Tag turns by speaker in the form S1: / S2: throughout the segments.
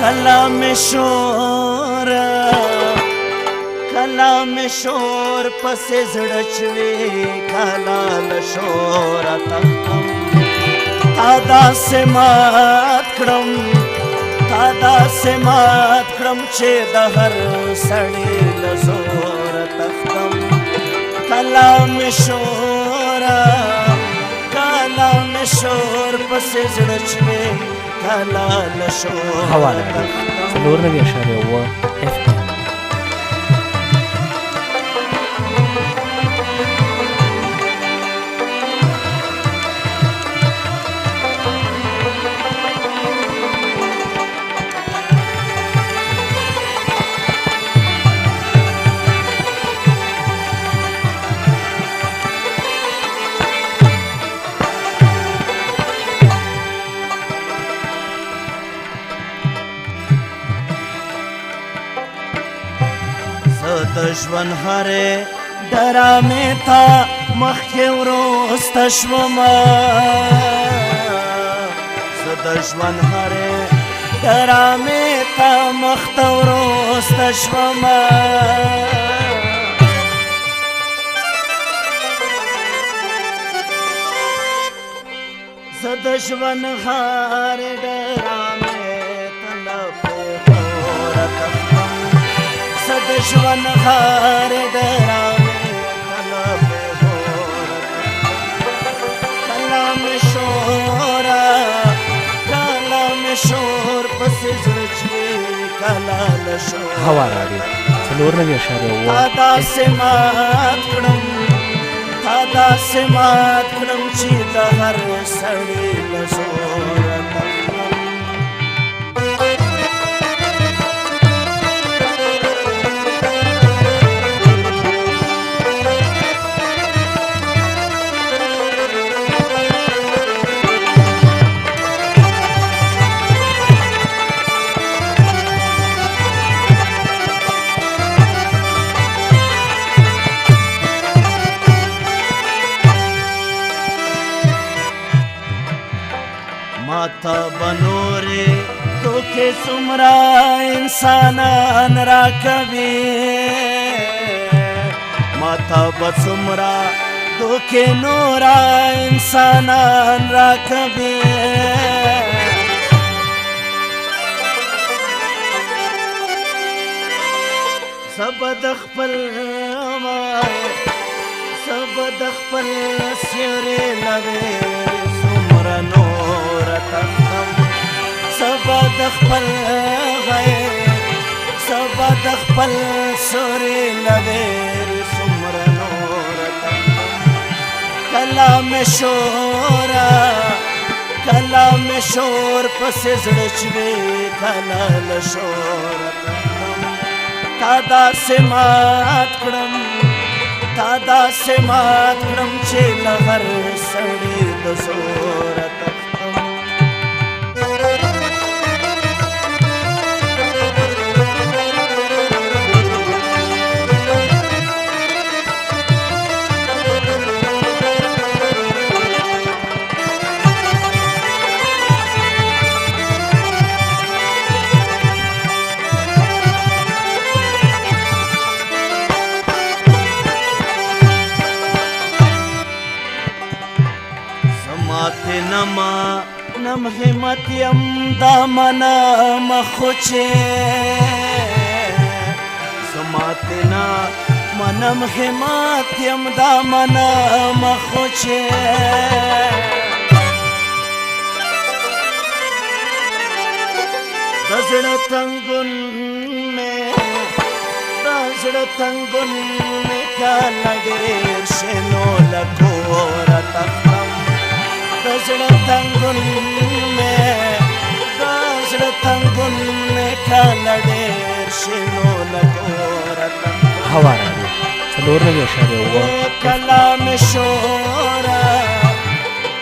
S1: कलाम शोर कलाम शोर पसे झड़चवे कलाल शोर तखम तादा से मात क्रम चे दहर सड़ी लजोर तखम कलाम शोर पसे झड़चवे कलाल शोर
S2: حواله څلور نوي اشاریه اووه FM.
S1: دشمن هره درامه تا مخی وروست شوما دشمن هره درامه تا مخت وروست شوما دشمن هره درامه دشمن هر درامه طلب کلام شور پس زرچوی کلال شور
S2: حواله څلور نوي اشاریه اووه
S1: تادا سمات کړم چې د هر سړي لزور माता बनोरे तोखे सुमरा इंसानन राकबी माता बसुमरा तोखे नोरा इंसानन राकबी सबद खपल सिरे लवे सुमरा नोर तखम सबद खपल सुरे लवे सुमरा नोर तखम कलाम शोर पसे झड़चवे कलाल शोर तखम तादा से मात क्रम चे लहर सड़ी दसोर तखम नम हिमत्यम दामना मखुचे समातना मनम हिमत्यम दामना मखुचे दजड़ तंगुन में क्या लगे शेनो लगोर तखम दजड़ तंगुन में क्या लगे शेनो लगोर तखम
S2: حواله څلور نوي اشاریه اووه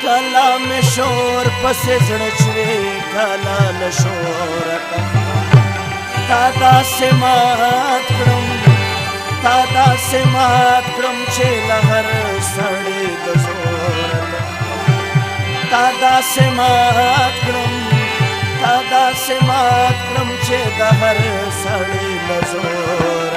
S1: कलाम शोर पसे झड़चवे कलाल शोर तादा से मात क्रम चे लहर सड़ी दसोर तादा से मात دا داسې مات کړم چې د هر سړي له زوره